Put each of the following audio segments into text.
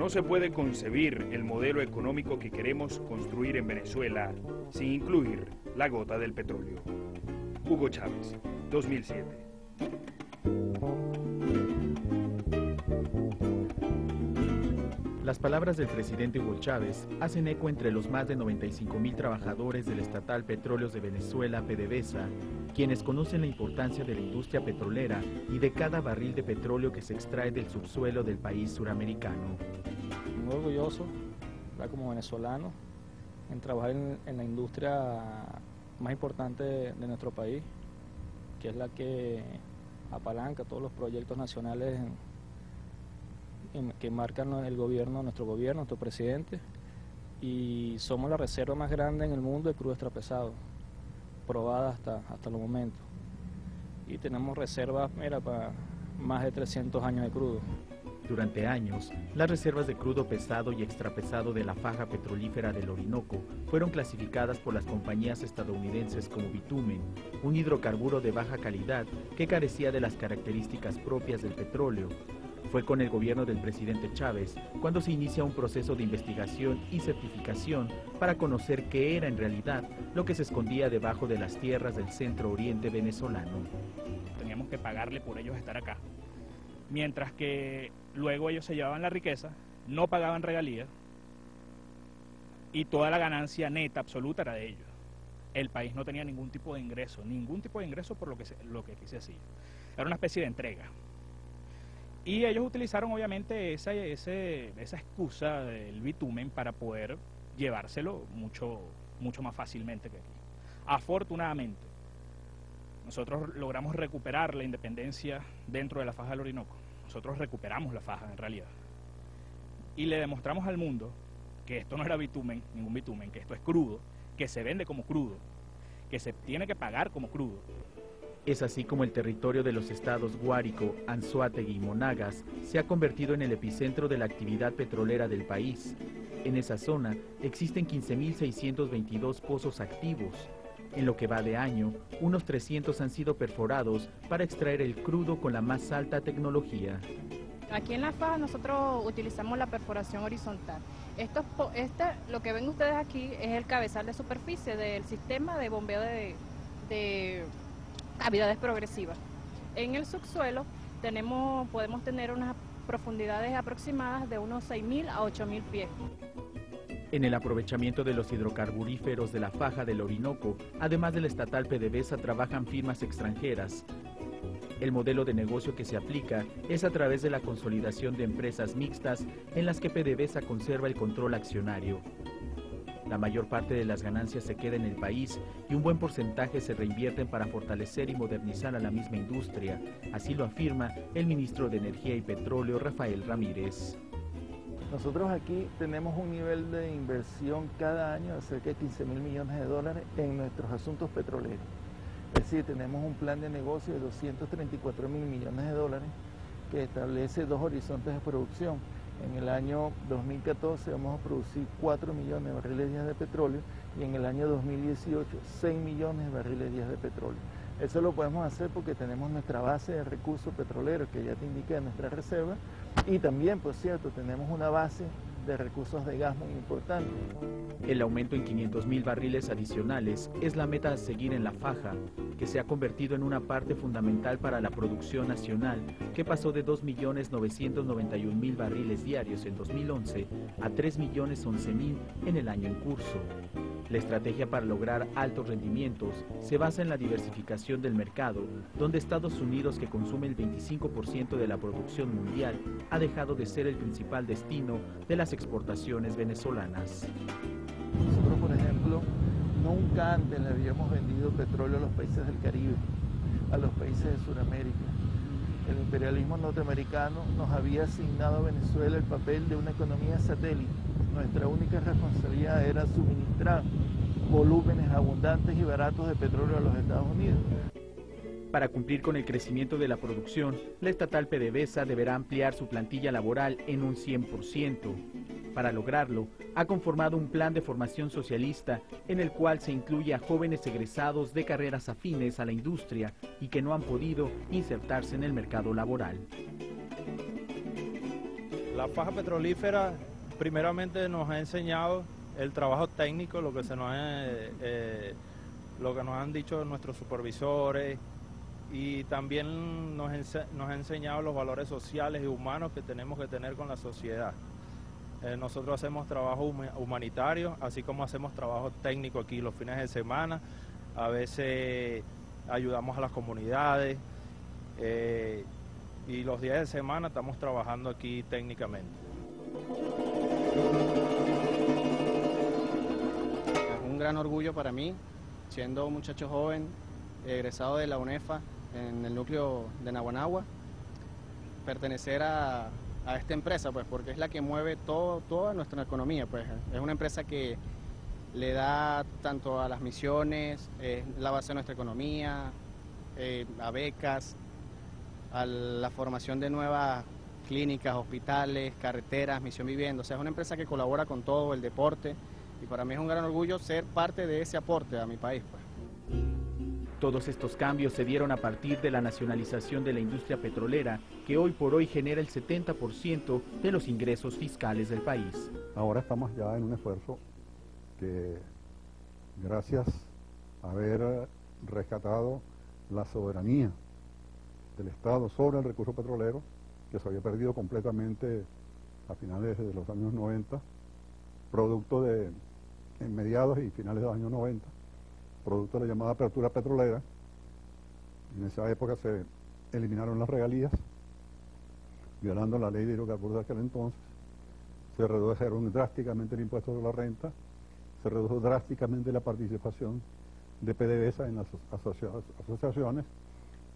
No se puede concebir el modelo económico que queremos construir en Venezuela sin incluir la gota del petróleo. Hugo Chávez, 2007. Las palabras del presidente Hugo Chávez hacen eco entre los más de 95.000 trabajadores del estatal Petróleos de Venezuela, PDVSA, quienes conocen la importancia de la industria petrolera y de cada barril de petróleo que se extrae del subsuelo del país suramericano. Muy orgulloso, como venezolano, en trabajar en la industria más importante de nuestro país, que es la que apalanca todos los proyectos nacionales que marcan el gobierno, nuestro presidente, y somos la reserva más grande en el mundo de crudo extrapesado, probada hasta los momentos, y tenemos reservas para más de 300 años de crudo. Durante años, las reservas de crudo pesado y extrapesado de la faja petrolífera del Orinoco fueron clasificadas por las compañías estadounidenses como bitumen, un hidrocarburo de baja calidad que carecía de las características propias del petróleo. Fue con el gobierno del presidente Chávez cuando se inicia un proceso de investigación y certificación para conocer qué era en realidad lo que se escondía debajo de las tierras del centro oriente venezolano. Teníamos que pagarle por ellos estar acá, mientras que luego ellos se llevaban la riqueza, no pagaban regalías y toda la ganancia neta absoluta era de ellos. El país no tenía ningún tipo de ingreso por lo que se hacía. Era una especie de entrega. Y ellos utilizaron obviamente esa excusa del bitumen para poder llevárselo mucho más fácilmente que aquí. Afortunadamente, nosotros logramos recuperar la independencia dentro de la faja del Orinoco. Nosotros recuperamos la faja en realidad. Y le demostramos al mundo que esto no era bitumen, ningún bitumen, que esto es crudo, que se vende como crudo, que se tiene que pagar como crudo. Es así como el territorio de los estados Guárico, Anzoátegui y Monagas se ha convertido en el epicentro de la actividad petrolera del país. En esa zona existen 15.622 pozos activos. En lo que va de año, unos 300 han sido perforados para extraer el crudo con la más alta tecnología. Aquí en la faja nosotros utilizamos la perforación horizontal. Lo que ven ustedes aquí es el cabezal de superficie del sistema de bombeo de cavidades progresivas. En el subsuelo podemos tener unas profundidades aproximadas de unos 6.000 a 8.000 pies. En el aprovechamiento de los hidrocarburíferos de la faja del Orinoco, además del estatal PDVSA, trabajan firmas extranjeras. El modelo de negocio que se aplica es a través de la consolidación de empresas mixtas en las que PDVSA conserva el control accionario. La mayor parte de las ganancias se queda en el país y un buen porcentaje se reinvierten para fortalecer y modernizar a la misma industria. Así lo afirma el ministro de Energía y Petróleo, Rafael Ramírez. Nosotros aquí tenemos un nivel de inversión cada año de cerca de 15.000 millones de dólares en nuestros asuntos petroleros. Es decir, tenemos un plan de negocio de 234.000 millones de dólares que establece dos horizontes de producción. En el año 2014 vamos a producir 4 millones de barriles diarios de petróleo y en el año 2018 6 millones de barriles diarios de petróleo. Eso lo podemos hacer porque tenemos nuestra base de recursos petroleros que ya te indiqué en nuestra reserva y también, por cierto, tenemos una base de recursos de gas muy importante. El aumento en 500.000 barriles adicionales es la meta a seguir en la faja, que se ha convertido en una parte fundamental para la producción nacional, que pasó de 2.991.000 barriles diarios en 2011 a 3.011.000 en el año en curso. La estrategia para lograr altos rendimientos se basa en la diversificación del mercado, donde Estados Unidos, que consume el 25% de la producción mundial, ha dejado de ser el principal destino de las exportaciones venezolanas. Nosotros, por ejemplo, nunca antes le habíamos vendido petróleo a los países del Caribe, a los países de Sudamérica. El imperialismo norteamericano nos había asignado a Venezuela el papel de una economía satélite. Nuestra única responsabilidad era suministrar volúmenes abundantes y baratos de petróleo a los Estados Unidos. Para cumplir con el crecimiento de la producción, la estatal PDVSA deberá ampliar su plantilla laboral en un 100%. Para lograrlo, ha conformado un plan de formación socialista en el cual se incluye a jóvenes egresados de carreras afines a la industria y que no han podido insertarse en el mercado laboral. La faja petrolífera primeramente nos ha enseñado el trabajo técnico, lo que nos han dicho nuestros supervisores, y también nos ha enseñado los valores sociales y humanos que tenemos que tener con la sociedad. Nosotros hacemos trabajo humanitario, así como hacemos trabajo técnico aquí los fines de semana. A veces ayudamos a las comunidades y los días de semana estamos trabajando aquí técnicamente. Es un gran orgullo para mí, siendo un muchacho joven, egresado de la UNEFA en el núcleo de Naguanagua, pertenecer a esta empresa, pues, porque es la que mueve toda nuestra economía, pues. Es una empresa que le da tanto a las misiones, es la base de nuestra economía, a becas, a la formación de nuevas clínicas, hospitales, carreteras, misión vivienda. O sea, es una empresa que colabora con todo, el deporte, y para mí es un gran orgullo ser parte de ese aporte a mi país, pues. Todos estos cambios se dieron a partir de la nacionalización de la industria petrolera, que hoy por hoy genera el 70% de los ingresos fiscales del país. Ahora estamos ya en un esfuerzo que, gracias a haber rescatado la soberanía del Estado sobre el recurso petrolero, que se había perdido completamente a finales de los años 90, producto de, en mediados y finales de los años 90, producto de la llamada apertura petrolera. En esa época se eliminaron las regalías, violando la ley de hidrocarburos de aquel entonces. Se redujeron drásticamente el impuesto sobre la renta, se redujo drásticamente la participación de PDVSA en las asociaciones,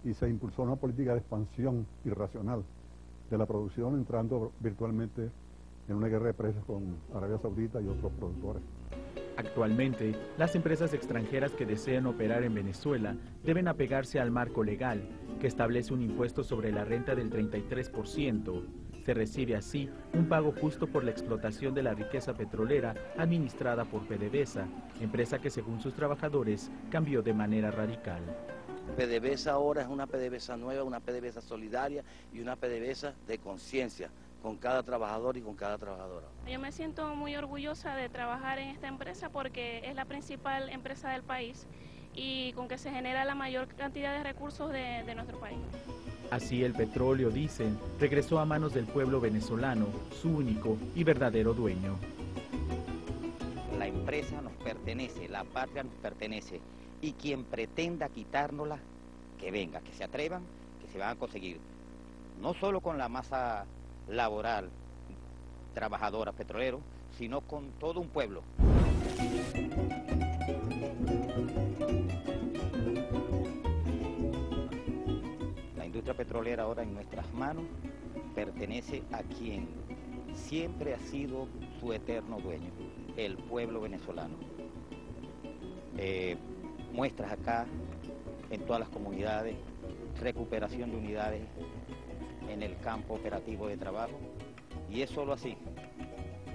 y se impulsó una política de expansión irracional de la producción, entrando virtualmente en una guerra de precios con Arabia Saudita y otros productores. Actualmente, las empresas extranjeras que desean operar en Venezuela deben apegarse al marco legal, que establece un impuesto sobre la renta del 33%. Se recibe así un pago justo por la explotación de la riqueza petrolera administrada por PDVSA, empresa que según sus trabajadores cambió de manera radical. PDVSA ahora es una PDVSA nueva, una PDVSA solidaria y una PDVSA de conciencia con cada trabajador y con cada trabajadora. Yo me siento muy orgullosa de trabajar en esta empresa porque es la principal empresa del país y con que se genera la mayor cantidad de recursos de nuestro país. Así el petróleo, dicen, regresó a manos del pueblo venezolano, su único y verdadero dueño. La empresa nos pertenece, la patria nos pertenece, y quien pretenda quitárnosla, que venga, que se atrevan, que se van a conseguir, no solo con la masa laboral, trabajadora, petrolero, sino con todo un pueblo. La industria petrolera ahora en nuestras manos pertenece a quien siempre ha sido su eterno dueño, el pueblo venezolano. Muestras acá en todas las comunidades, recuperación de unidades en el campo operativo de trabajo, y es solo así,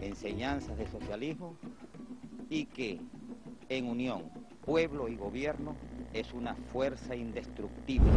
enseñanzas de socialismo, y que en unión, pueblo y gobierno, es una fuerza indestructible.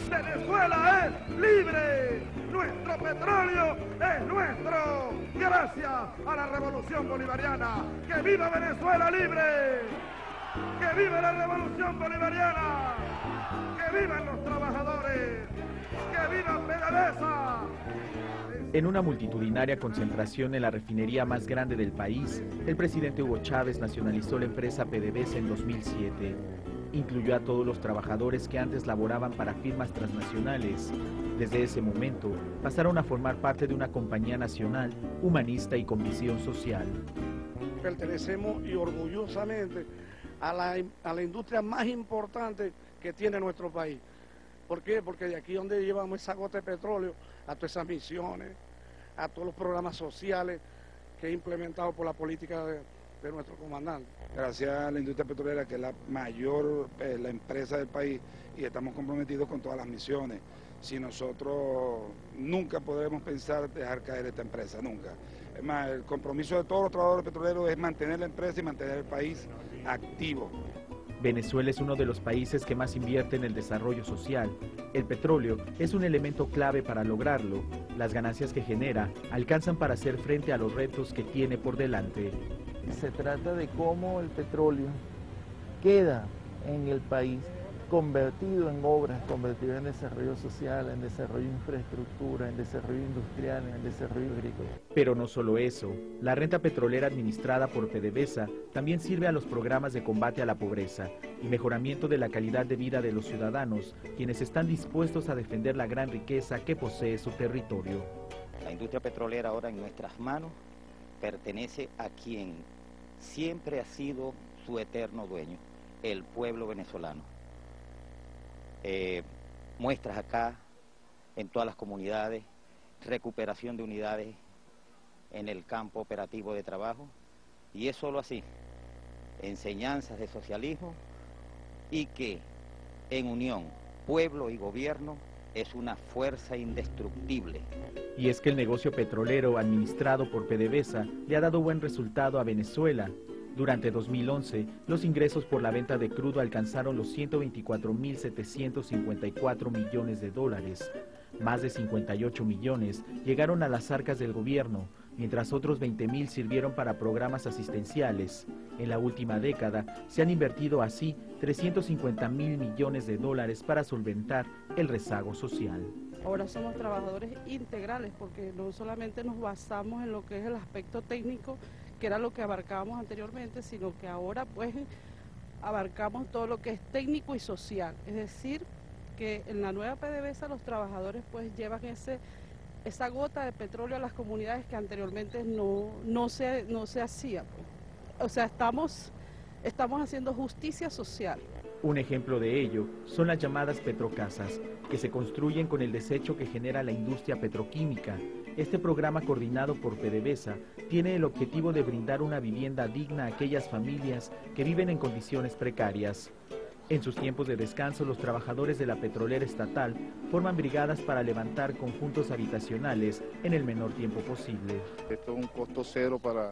Venezuela es libre, nuestro petróleo es nuestro, gracias a la revolución bolivariana. ¡Que viva Venezuela libre! ¡Que viva la revolución bolivariana! ¡Que vivan los trabajadores! ¡Que viva PDVSA! En una multitudinaria concentración en la refinería más grande del país, el presidente Hugo Chávez nacionalizó la empresa PDVSA en 2007. incluyó a todos los trabajadores que antes laboraban para firmas transnacionales. Desde ese momento pasaron a formar parte de una compañía nacional, humanista y con visión social. Pertenecemos y orgullosamente a la industria más importante que tiene nuestro país. ¿Por qué? Porque de aquí donde llevamos esa gota de petróleo, a todas esas misiones, a todos los programas sociales que he implementado por la política de nuestro comandante. Gracias a la industria petrolera, que es la mayor la empresa del país, y estamos comprometidos con todas las misiones. Si nosotros nunca podremos pensar dejar caer esta empresa, nunca. Es más, el compromiso de todos los trabajadores petroleros es mantener la empresa y mantener el país activo. Venezuela es uno de los países que más invierte en el desarrollo social. El petróleo es un elemento clave para lograrlo. Las ganancias que genera alcanzan para hacer frente a los retos que tiene por delante. Se trata de cómo el petróleo queda en el país convertido en obras, convertido en desarrollo social, en desarrollo de infraestructura, en desarrollo industrial, en desarrollo agrícola. Pero no solo eso, la renta petrolera administrada por PDVSA también sirve a los programas de combate a la pobreza y mejoramiento de la calidad de vida de los ciudadanos, quienes están dispuestos a defender la gran riqueza que posee su territorio. La industria petrolera ahora en nuestras manos pertenece a quien siempre ha sido su eterno dueño, el pueblo venezolano. Muestras acá en todas las comunidades, recuperación de unidades en el campo operativo de trabajo, y es solo así, enseñanzas de socialismo, y que en unión pueblo y gobierno es una fuerza indestructible. Y es que el negocio petrolero administrado por PDVSA le ha dado buen resultado a Venezuela. Durante 2011, los ingresos por la venta de crudo alcanzaron los 124.754 millones de dólares. Más de 58 millones llegaron a las arcas del gobierno, mientras otros 20.000 sirvieron para programas asistenciales. En la última década se han invertido así 350.000 millones de dólares para solventar el rezago social. Ahora somos trabajadores integrales porque no solamente nos basamos en lo que es el aspecto técnico, que era lo que abarcábamos anteriormente, sino que ahora pues abarcamos todo lo que es técnico y social. Es decir, que en la nueva PDVSA los trabajadores pues llevan esa gota de petróleo a las comunidades que anteriormente no se hacía. Pues. O sea, estamos haciendo justicia social. Un ejemplo de ello son las llamadas petrocasas, que se construyen con el desecho que genera la industria petroquímica. Este programa, coordinado por PDVSA, tiene el objetivo de brindar una vivienda digna a aquellas familias que viven en condiciones precarias. En sus tiempos de descanso, los trabajadores de la petrolera estatal forman brigadas para levantar conjuntos habitacionales en el menor tiempo posible. Esto es un costo cero para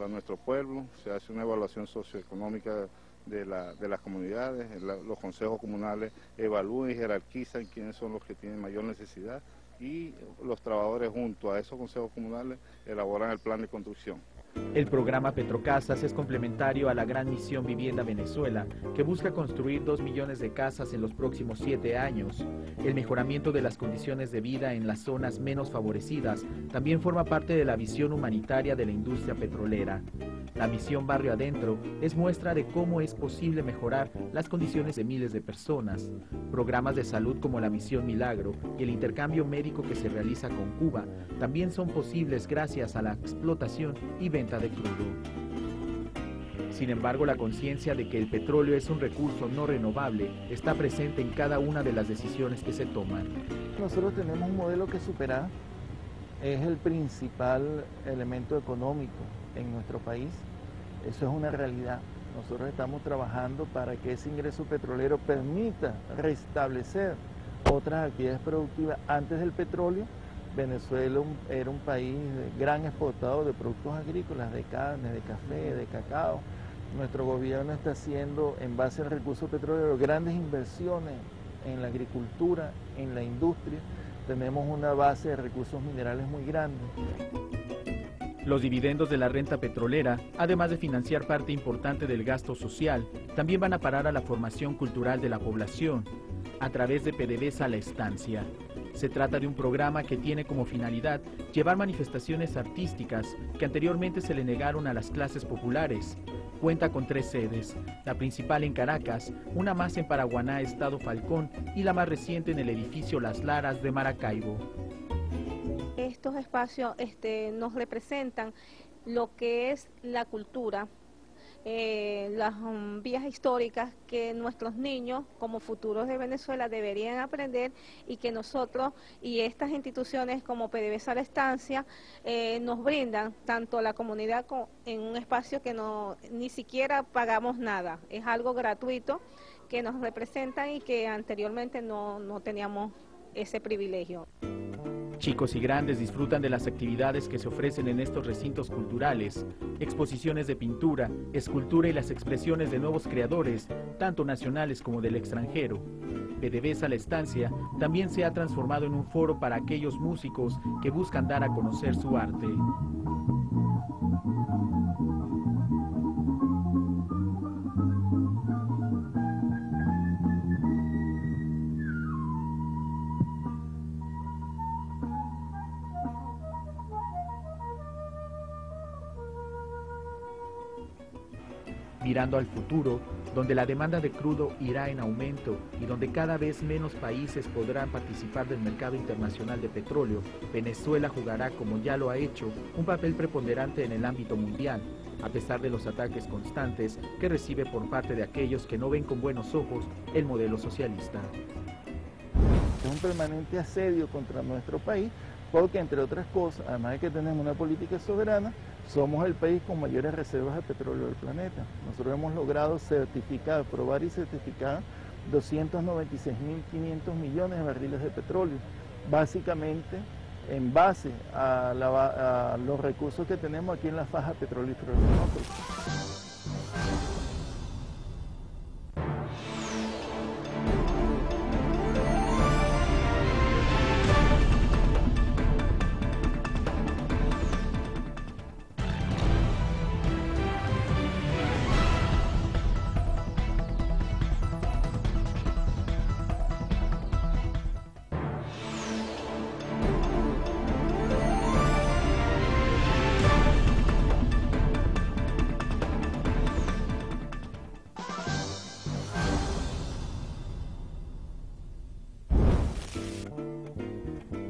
nuestro pueblo, se hace una evaluación socioeconómica de las comunidades, los consejos comunales evalúan y jerarquizan quiénes son los que tienen mayor necesidad y los trabajadores junto a esos consejos comunales elaboran el plan de construcción. El programa Petrocasas es complementario a la Gran Misión Vivienda Venezuela, que busca construir 2 millones de casas en los próximos 7 años. El mejoramiento de las condiciones de vida en las zonas menos favorecidas también forma parte de la visión humanitaria de la industria petrolera. La misión Barrio Adentro es muestra de cómo es posible mejorar las condiciones de miles de personas. Programas de salud como la Misión Milagro y el intercambio médico que se realiza con Cuba también son posibles gracias a la explotación y venta de crudo. Sin embargo, la conciencia de que el petróleo es un recurso no renovable está presente en cada una de las decisiones que se toman. Nosotros tenemos un modelo que superar, es el principal elemento económico en nuestro país, eso es una realidad. Nosotros estamos trabajando para que ese ingreso petrolero permita restablecer otras actividades productivas. Antes del petróleo, Venezuela era un país gran exportador de productos agrícolas, de carne, de café, de cacao. Nuestro gobierno está haciendo, en base al recurso petrolero, grandes inversiones en la agricultura, en la industria. Tenemos una base de recursos minerales muy grande. Los dividendos de la renta petrolera, además de financiar parte importante del gasto social, también van a parar a la formación cultural de la población, a través de PDVSA La Estancia. Se trata de un programa que tiene como finalidad llevar manifestaciones artísticas que anteriormente se le negaron a las clases populares. cuenta con 3 sedes, la principal en Caracas, una más en Paraguaná, Estado Falcón, y la más reciente en el edificio Las Laras de Maracaibo. Estos espacios nos representan lo que es la cultura, las vías históricas que nuestros niños como futuros de Venezuela deberían aprender, y que nosotros y estas instituciones como PDVSA La Estancia nos brindan tanto a la comunidad en un espacio que ni siquiera pagamos nada, es algo gratuito que nos representan y que anteriormente no teníamos ese privilegio. Chicos y grandes disfrutan de las actividades que se ofrecen en estos recintos culturales, exposiciones de pintura, escultura y las expresiones de nuevos creadores, tanto nacionales como del extranjero. PDVSA La Estancia también se ha transformado en un foro para aquellos músicos que buscan dar a conocer su arte. Mirando al futuro, donde la demanda de crudo irá en aumento y donde cada vez menos países podrán participar del mercado internacional de petróleo, Venezuela jugará, como ya lo ha hecho, un papel preponderante en el ámbito mundial, a pesar de los ataques constantes que recibe por parte de aquellos que no ven con buenos ojos el modelo socialista. Es un permanente asedio contra nuestro país, porque entre otras cosas, además de que tenemos una política soberana, somos el país con mayores reservas de petróleo del planeta. Nosotros hemos logrado certificar, probar y certificar 296.500 millones de barriles de petróleo, básicamente en base a los recursos que tenemos aquí en la faja petrolífera del norte.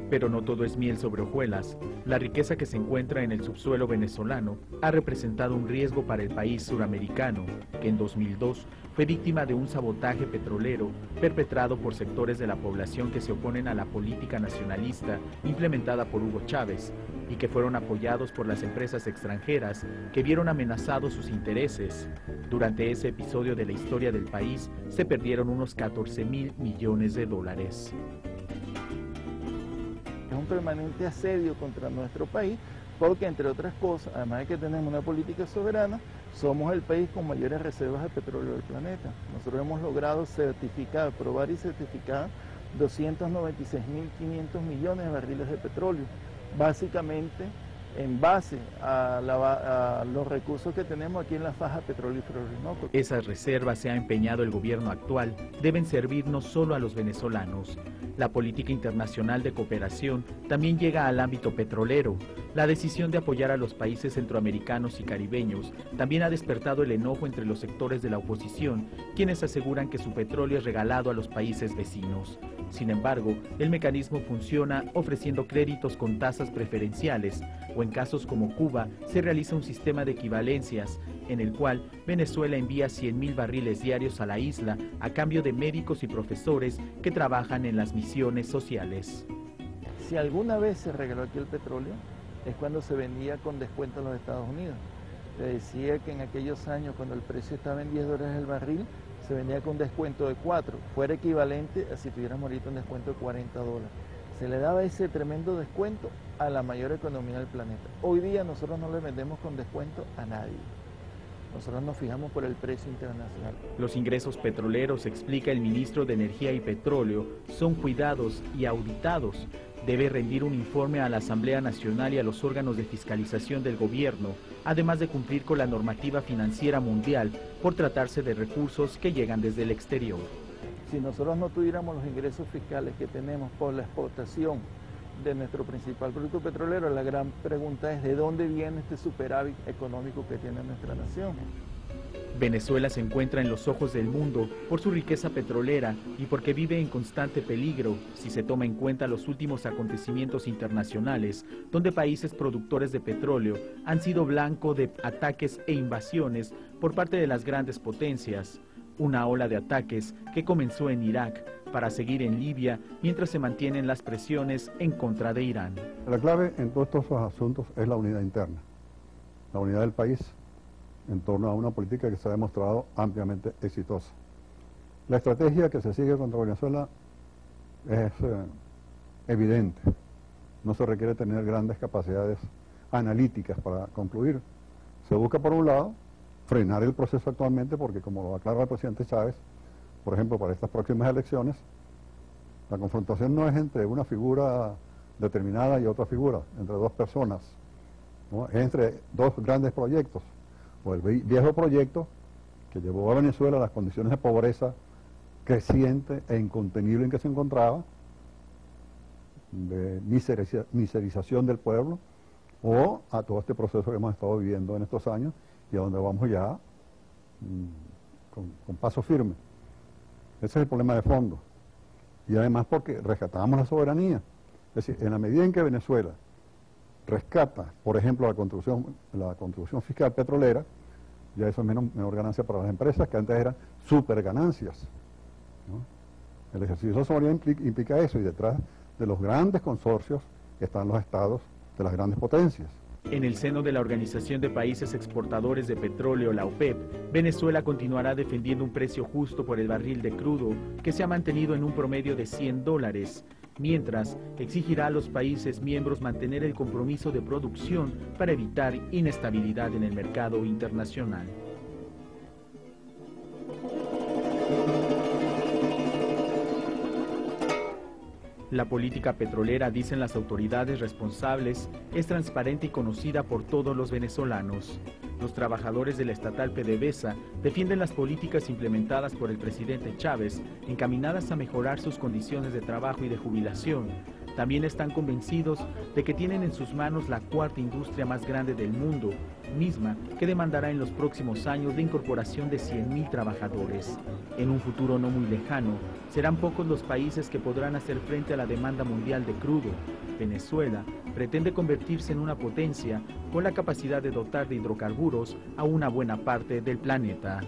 Pero no todo es miel sobre hojuelas. La riqueza que se encuentra en el subsuelo venezolano ha representado un riesgo para el país suramericano, que en 2002 fue víctima de un sabotaje petrolero perpetrado por sectores de la población que se oponen a la política nacionalista implementada por Hugo Chávez y que fueron apoyados por las empresas extranjeras que vieron amenazados sus intereses. Durante ese episodio de la historia del país se perdieron unos 14.000 millones de dólares. Es un permanente asedio contra nuestro país, porque entre otras cosas, además de que tenemos una política soberana, somos el país con mayores reservas de petróleo del planeta. Nosotros hemos logrado certificar, probar y certificar 296.500 millones de barriles de petróleo, básicamente en base a los recursos que tenemos aquí en la faja petrolífera del Orinoco. Esas reservas, se ha empeñado el gobierno actual, deben servir no solo a los venezolanos. La política internacional de cooperación también llega al ámbito petrolero. La decisión de apoyar a los países centroamericanos y caribeños también ha despertado el enojo entre los sectores de la oposición, quienes aseguran que su petróleo es regalado a los países vecinos. Sin embargo, el mecanismo funciona ofreciendo créditos con tasas preferenciales, o en casos como Cuba, se realiza un sistema de equivalencias, en el cual Venezuela envía 100.000 barriles diarios a la isla a cambio de médicos y profesores que trabajan en las misiones sociales. Si alguna vez se regaló aquí el petróleo, es cuando se vendía con descuento en los Estados Unidos. Le decía que en aquellos años, cuando el precio estaba en $10 el barril, se vendía con descuento de 4, fuera equivalente a si tuviéramos ahorita un descuento de $40. Se le daba ese tremendo descuento a la mayor economía del planeta. Hoy día nosotros no le vendemos con descuento a nadie. Nosotros nos fijamos por el precio internacional. Los ingresos petroleros, explica el ministro de Energía y Petróleo, son cuidados y auditados. Debe rendir un informe a la Asamblea Nacional y a los órganos de fiscalización del gobierno, además de cumplir con la normativa financiera mundial por tratarse de recursos que llegan desde el exterior. Si nosotros no tuviéramos los ingresos fiscales que tenemos por la exportación de nuestro principal producto petrolero, la gran pregunta es ¿de dónde viene este superávit económico que tiene nuestra nación? Venezuela se encuentra en los ojos del mundo por su riqueza petrolera y porque vive en constante peligro si se toma en cuenta los últimos acontecimientos internacionales, donde países productores de petróleo han sido blanco de ataques e invasiones por parte de las grandes potencias. Una ola de ataques que comenzó en Irak para seguir en Libia mientras se mantienen las presiones en contra de Irán. La clave en todos estos asuntos es la unidad interna, la unidad del país en torno a una política que se ha demostrado ampliamente exitosa. La estrategia que se sigue contra Venezuela es evidente. No se requiere tener grandes capacidades analíticas para concluir. Se busca, por un lado, frenar el proceso actualmente, porque como lo aclara el presidente Chávez, por ejemplo, para estas próximas elecciones, la confrontación no es entre una figura determinada y otra figura, entre dos personas, ¿no? Es entre dos grandes proyectos, o el viejo proyecto que llevó a Venezuela a las condiciones de pobreza creciente e incontenible en que se encontraba, de miserización del pueblo, o a todo este proceso que hemos estado viviendo en estos años y a donde vamos ya con paso firme. Ese es el problema de fondo. Y además porque rescatamos la soberanía. Es decir, en la medida en que Venezuela rescata, por ejemplo, la contribución fiscal petrolera, ya eso es menor ganancia para las empresas, que antes eran super ganancias, ¿no? El ejercicio de la soberanía implica eso, y detrás de los grandes consorcios están los estados de las grandes potencias. En el seno de la Organización de Países Exportadores de Petróleo, la OPEP, Venezuela continuará defendiendo un precio justo por el barril de crudo que se ha mantenido en un promedio de $100, mientras exigirá a los países miembros mantener el compromiso de producción para evitar inestabilidad en el mercado internacional. La política petrolera, dicen las autoridades responsables, es transparente y conocida por todos los venezolanos. Los trabajadores de la estatal PDVSA defienden las políticas implementadas por el presidente Chávez, encaminadas a mejorar sus condiciones de trabajo y de jubilación. También están convencidos de que tienen en sus manos la cuarta industria más grande del mundo, misma que demandará en los próximos años la incorporación de 100.000 trabajadores. En un futuro no muy lejano, serán pocos los países que podrán hacer frente a la demanda mundial de crudo. Venezuela pretende convertirse en una potencia con la capacidad de dotar de hidrocarburos a una buena parte del planeta.